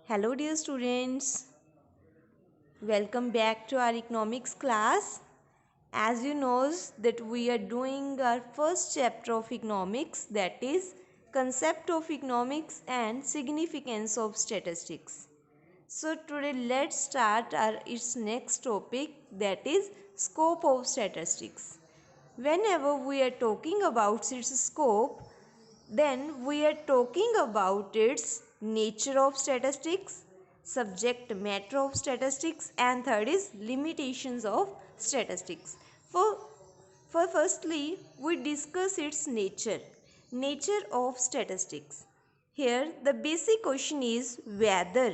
Hello dear students, welcome back to our economics class. As you know that we are doing our first chapter of economics, that is concept of economics and significance of statistics. So today let's start our its next topic, that is scope of statistics. Whenever we are talking about its scope, then we are talking about its nature of statistics, subject matter of statistics, and third is limitations of statistics. For, for firstly, we discuss its nature. Nature of statistics. Here the basic question is whether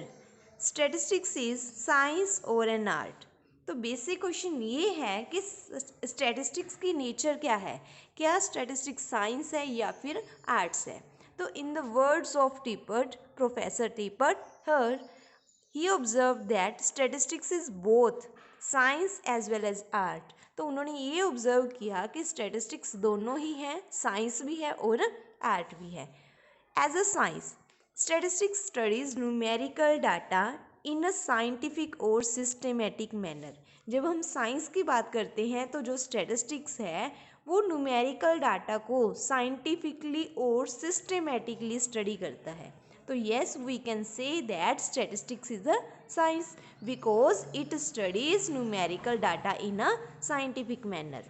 statistics is science or an art. तो basic question ये है कि statistics की nature क्या है, क्या statistics science है या फिर आर्ट्स है. तो in the words of Tippett, professor Tippett, here he observe that statistics is both science as well as art. तो उन्होंने ये ऑब्जर्व किया कि स्टैटिस्टिक्स दोनों ही हैं, साइंस भी है और आर्ट भी है. As a science, statistics studies numerical data in a scientific और systematic manner. जब हम साइंस की बात करते हैं तो जो स्टैटिस्टिक्स है वो न्यूमेरिकल डाटा को साइंटिफिकली और सिस्टेमेटिकली स्टडी करता है. तो yes, we can say that statistics is a science because it studies numerical data in a scientific manner.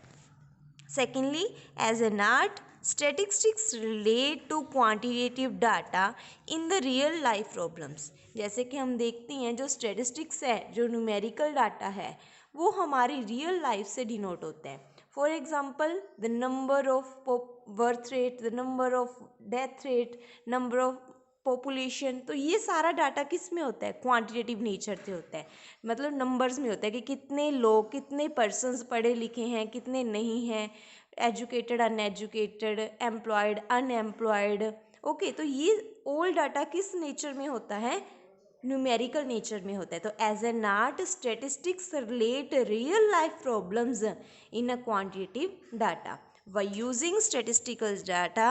Secondly, as an art, statistics relate to quantitative data in the real life problems. जैसे कि हम देखते हैं जो statistics है, जो numerical data है, वो हमारी रियल लाइफ से डिनोट होता है. For example, the number of birth rate, the number of death rate, number of population. तो ये सारा डाटा किस में होता है? क्वांटिटेटिव नेचर से होता है, मतलब नंबर्स में होता है कि कितने लोग, कितने पर्सन्स पढ़े लिखे हैं, कितने नहीं हैं, educated, uneducated, employed, unemployed. Okay, तो ये ऑल डाटा किस नेचर में होता है? न्यूमेरिकल नेचर में होता है. तो as an art, statistics relate real life problems in a quantitative data. By using statistical data,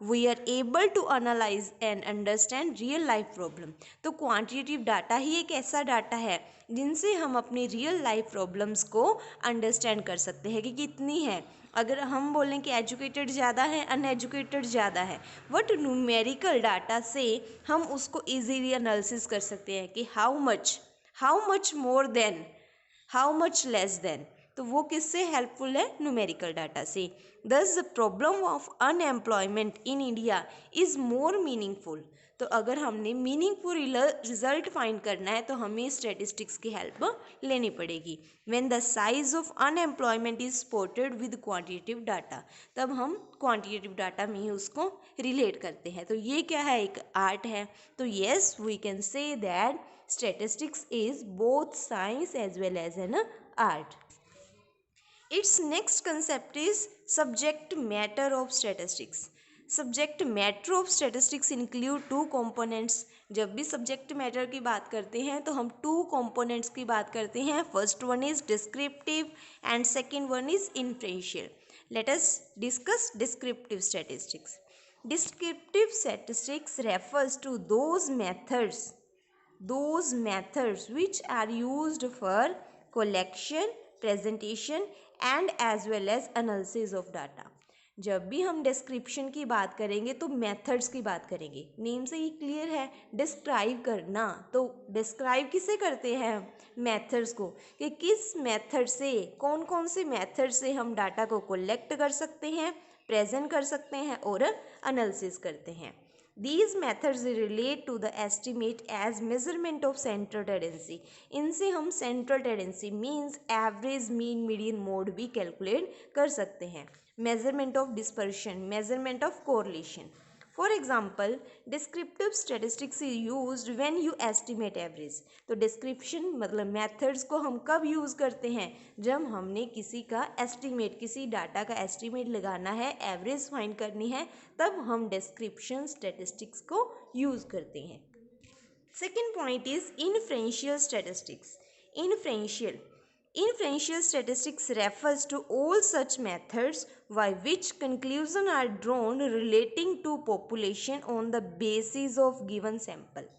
we are able to analyze and understand real life problem. तो quantitative data ही एक ऐसा डाटा है जिनसे हम अपनी रियल लाइफ प्रॉब्लम्स को understand कर सकते हैं कि कितनी है. अगर हम बोलें कि एजुकेटेड ज़्यादा है, अनएजुकेटेड ज़्यादा है, बट न्यूमेरिकल डाटा से हम उसको इजीली एनालिसिस कर सकते हैं कि how much more than, how much less than. तो वो किससे हेल्पफुल है? न्यूमेरिकल डाटा से. दस the problem of unemployment in India is more meaningful. तो अगर हमने मीनिंगफुल रिजल्ट फाइंड करना है तो हमें स्टेटिस्टिक्स की हेल्प लेनी पड़ेगी. When the size of unemployment is supported with quantitative data, तब हम क्वांटिटेटिव डाटा में ही उसको रिलेट करते हैं. तो ये क्या है? एक आर्ट है. तो yes, we can say that statistics is both science as well as an art. Its next concept is subject matter of statistics. Subject matter of statistics include two components. जब भी सब्जेक्ट मैटर की बात करते हैं तो हम two components की बात करते हैं. First one is descriptive and second one is inferential. Let us discuss descriptive statistics. Descriptive statistics refers to those methods which are used for collection, presentation and as well as analysis of data. जब भी हम description की बात करेंगे तो methods की बात करेंगे. नेम से ही क्लियर है, डिस्क्राइब करना. तो डिस्क्राइब किसे करते हैं? मेथड्स को, कि किस मेथड से, कौन कौन से मेथड से हम डाटा को कलेक्ट कर सकते हैं, प्रेजेंट कर सकते हैं और एनालिसिस करते हैं. These methods relate to the estimate as measurement of central tendency. इनसे हम central tendency means average, mean, median, mode भी calculate कर सकते हैं. Measurement of dispersion, measurement of correlation. For example, descriptive statistics is used when you estimate average. तो description मतलब methods को हम कब use करते हैं? जब हमने किसी का estimate, किसी डाटा का estimate लगाना है, average find करनी है, तब हम description statistics को use करते हैं. Second point is inferential statistics. Inferential statistics refers to all such methods by which conclusions are drawn relating to population on the basis of given sample.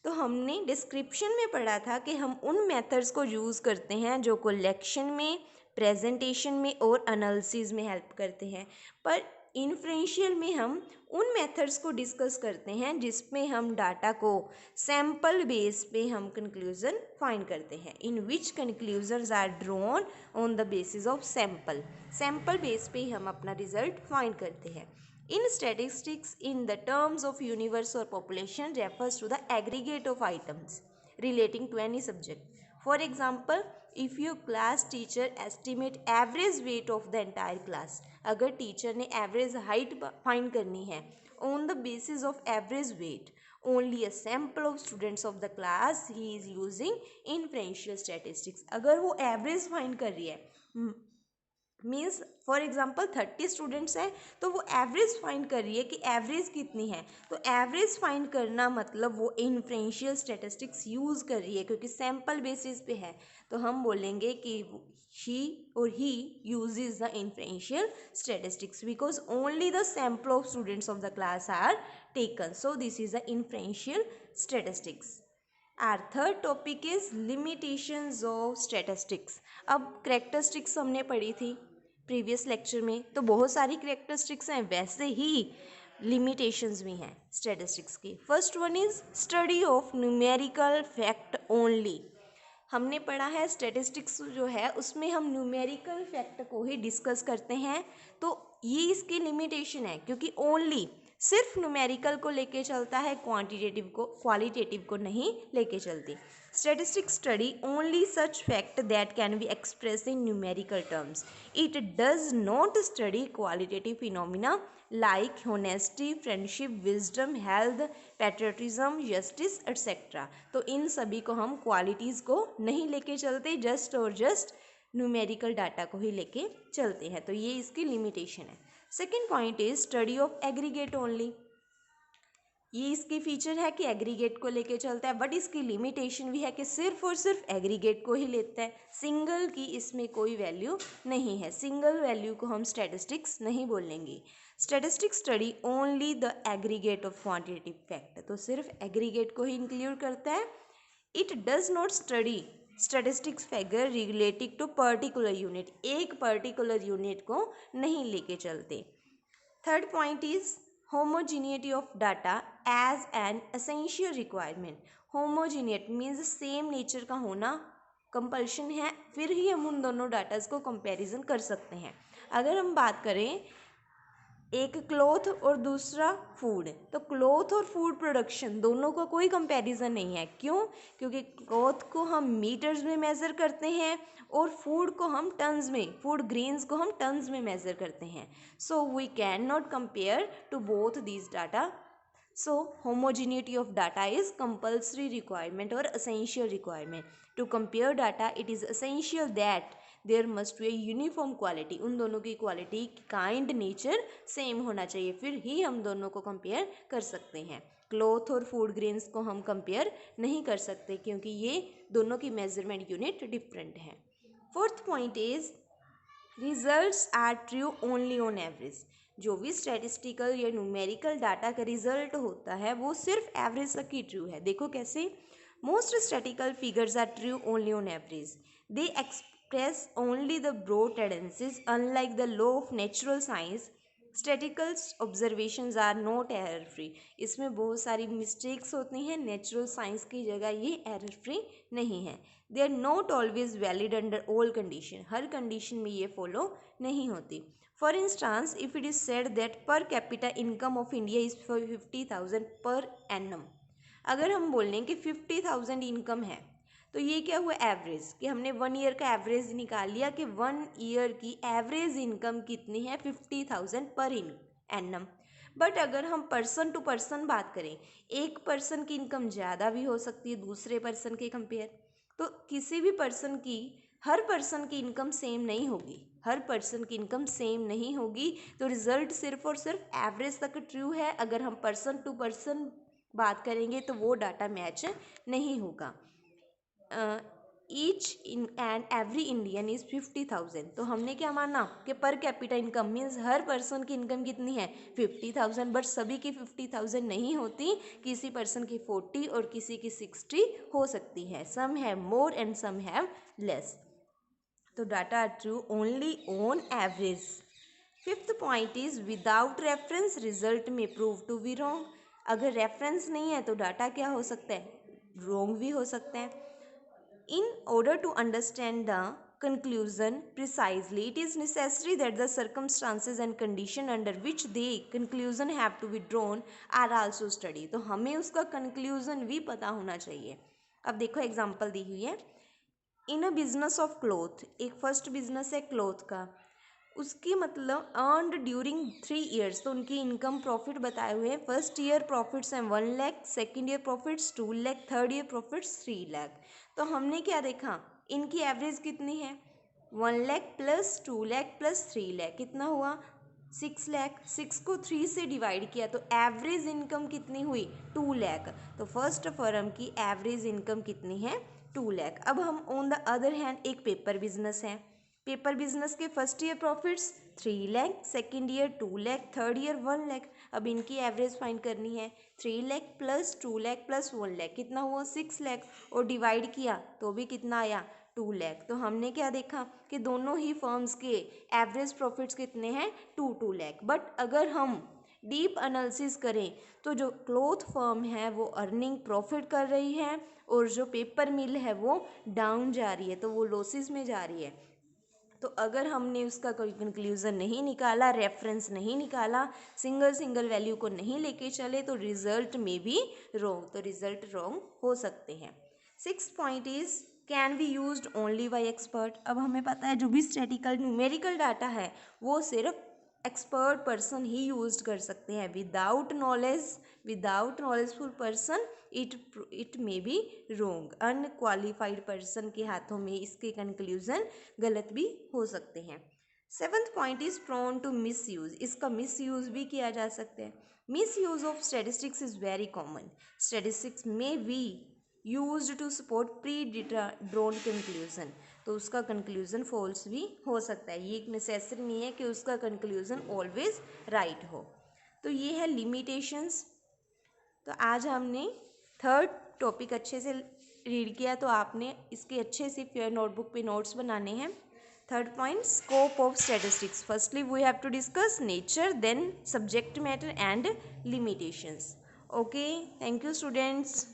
तो हमने description में पढ़ा था कि हम उन मेथड्स को यूज़ करते हैं जो कलेक्शन में, प्रेजेंटेशन में और एनालिसिस में हेल्प करते हैं। पर इन्फ्रेंशियल में हम उन मेथड्स को डिस्कस करते हैं जिसमें हम डाटा को सैम्पल बेस पे हम कंक्लूजन फाइंड करते हैं, in which conclusions are drawn on the basis of sample base पे हम अपना रिजल्ट फाइंड करते हैं। In statistics, in the terms of universe or population, refers to the aggregate of items relating to any subject. For example, if your class teacher estimate average weight of the entire class, अगर teacher ने average height find करनी है on the basis of average weight, only a sample of students of the class he is using inferential statistics. अगर वो average find कर रही है means for example 30 students हैं तो वो एवरेज फाइंड कर रही है कि एवरेज कितनी है, तो एवरेज फाइंड करना मतलब वो इन्फ्रेंशियल स्टैटिस्टिक्स यूज़ कर रही है क्योंकि सैम्पल बेसिस पे है। तो हम बोलेंगे कि शी और he uses the inferential statistics because only the sample of students of the class are taken, so this is the inferential statistics. Our third topic is limitations of statistics. अब characteristics हमने पढ़ी थी previous lecture में, तो बहुत सारी characteristics हैं, वैसे ही लिमिटेशंस भी हैं स्टैटिस्टिक्स की। First one is study of numerical fact only. हमने पढ़ा है स्टैटिस्टिक्स जो है उसमें हम न्यूमेरिकल फैक्ट को ही डिस्कस करते हैं, तो ये इसकी लिमिटेशन है क्योंकि ओनली सिर्फ न्यूमेरिकल को लेके चलता है, क्वालिटेटिव को नहीं लेके चलती। Statistics study only such fact that can be expressed in numerical terms. It does not study qualitative phenomena like honesty, friendship, wisdom, health, patriotism, justice, etc. तो इन सभी को हम क्वालिटीज़ को नहीं लेके चलते, जस्ट और जस्ट न्यूमेरिकल डाटा को ही लेके चलते हैं, तो ये इसकी लिमिटेशन है। Second point is study of aggregate only. ये इसकी फीचर है कि एग्रीगेट को लेके चलता है, बट इसकी लिमिटेशन भी है कि सिर्फ और सिर्फ एग्रीगेट को ही लेता है, सिंगल की इसमें कोई वैल्यू नहीं है, सिंगल वैल्यू को हम स्टैटिस्टिक्स नहीं बोलेंगे। Statistics study only the aggregate of quantitative fact, तो सिर्फ एग्रीगेट को ही इंक्लूड करता है। It does not study statistics figure related to particular unit, एक पर्टिकुलर यूनिट को नहीं लेके चलते। Third point is homogeneity of data as an essential requirement. homogeneity means same nature का होना कंपल्शन है, फिर ही हम उन दोनों डाटाज को कंपैरिजन कर सकते हैं। अगर हम बात करें एक क्लॉथ और दूसरा फूड, तो क्लॉथ और फूड प्रोडक्शन दोनों का कोई कंपैरिजन नहीं है। क्यों? क्योंकि क्लॉथ को हम मीटर्स में मेज़र करते हैं और फूड को हम टन्स में, फूड ग्रेन्स को हम टन्स में मेज़र करते हैं। So we can not compare to both these data. So homogeneity of data is compulsory requirement or essential requirement. To compare data, it is essential that there must be a uniform quality. उन दोनों की quality, kind, nature same होना चाहिए, फिर ही हम दोनों को compare कर सकते हैं। क्लॉथ और फूड ग्रेन्स को हम कंपेयर नहीं कर सकते क्योंकि ये दोनों की मेजरमेंट यूनिट डिफरेंट है। Fourth point is results are true only on average. जो भी स्टैटिस्टिकल या न्यूमेरिकल डाटा का रिजल्ट होता है वो सिर्फ एवरेज तक ही ट्रू है। देखो कैसे, most statical figures are true only on average, they express only the broad tendencies unlike the law of natural science. Statical observations are not error free, इसमें बहुत सारी मिस्टेक्स होती हैं, नेचुरल साइंस की जगह ये एरर फ्री नहीं है। They are not always valid under all condition, हर कंडीशन में ये फॉलो नहीं होती। For instance if it is said that per capita income of India is 50,000 per annum, अगर हम बोल लें कि 50,000 इनकम है, तो ये क्या हुआ एवरेज, कि हमने 1 ईयर का एवरेज निकाल लिया कि 1 ईयर की एवरेज इनकम कितनी है, 50,000 पर एनम। बट अगर हम पर्सन टू पर्सन बात करें, एक पर्सन की इनकम ज़्यादा भी हो सकती है दूसरे पर्सन के कंपेयर, तो किसी भी पर्सन की, हर पर्सन की इनकम सेम नहीं होगी, हर पर्सन की इनकम सेम नहीं होगी, तो रिजल्ट सिर्फ और सिर्फ एवरेज तक ट्रू है। अगर हम पर्सन टू पर्सन बात करेंगे तो वो डाटा मैच नहीं होगा। Each in and every Indian is 50,000। तो हमने क्या माना कि पर कैपिटा इनकम मीन्स हर पर्सन की इनकम कितनी है 50,000, बट सभी की 50,000 नहीं होती, किसी पर्सन की 40 और किसी की 60 हो सकती है। Some have more and some have less. तो data are true only on average. Fifth point is without reference result में प्रूव टू बी रॉन्ग। अगर रेफरेंस नहीं है तो डाटा क्या हो सकता है, रॉन्ग भी हो सकता है। In order to understand the conclusion precisely, it is necessary that the circumstances and condition under which the conclusion have to be drawn are also studied। तो हमें उसका conclusion भी पता होना चाहिए। अब देखो एग्जाम्पल दी हुई है, इन अ बिजनेस ऑफ क्लोथ, एक फर्स्ट बिजनेस है क्लोथ का, उसकी मतलब अर्नड ड्यूरिंग 3 ईयर्स, तो उनकी इनकम प्रॉफिट बताए हुए हैं। फर्स्ट ईयर प्रॉफिट्स हैं 1 lakh, second year profits 2 lakh, third year profits 3 lakh. तो हमने क्या देखा, इनकी एवरेज कितनी है 1 लाख प्लस 2 लाख प्लस 3 लाख, कितना हुआ 6 लाख। 6 को 3 से डिवाइड किया तो एवरेज इनकम कितनी हुई 2 लाख। तो फर्स्ट फर्म की एवरेज इनकम कितनी है 2 लाख। अब हम ऑन द अदर हैंड एक पेपर बिजनेस है, पेपर बिजनेस के first year profits 3 lakh, second year 2 lakh, third year 1 lakh. अब इनकी एवरेज फाइंड करनी है, 3 लाख प्लस 2 लाख प्लस 1 लाख कितना हुआ 6 लाख, और डिवाइड किया तो भी कितना आया 2 लाख। तो हमने क्या देखा कि दोनों ही फर्म्स के एवरेज प्रॉफिट्स कितने हैं 2 लाख। बट अगर हम डीप एनालिसिस करें तो जो क्लॉथ फर्म है वो अर्निंग प्रॉफिट कर रही है, और जो पेपर मिल है वो डाउन जा रही है, तो वो लॉसेस में जा रही है। तो अगर हमने उसका कोई कंक्लूज़न नहीं निकाला, रेफरेंस नहीं निकाला, सिंगल सिंगल वैल्यू को नहीं लेके चले, तो रिजल्ट में भी रॉन्ग, तो रिजल्ट रॉन्ग हो सकते हैं। 6th point is can be used only by expert. अब हमें पता है जो भी स्टैटिकल न्यूमेरिकल डाटा है वो सिर्फ एक्सपर्ट पर्सन ही यूज कर सकते हैं। Without knowledgeful person it may be wrong. Unqualified person के हाथों में इसके कंक्लूजन गलत भी हो सकते हैं। 7th point is prone to misuse, इसका मिस यूज भी किया जा सकता है। Misuse of statistics is very common. Statistics में be use to support pre drawn conclusion, तो उसका कंक्लूजन फॉल्स भी हो सकता है। ये एक नेसेसरी नहीं है कि उसका कंक्लूजन ऑलवेज राइट हो। तो ये है लिमिटेशंस। तो आज हमने थर्ड टॉपिक अच्छे से रीड किया, तो आपने इसके अच्छे से नोटबुक पे नोट्स बनाने हैं। Third point scope of statistics, firstly we have to discuss nature, then subject matter and limitations. Okay, thank you students.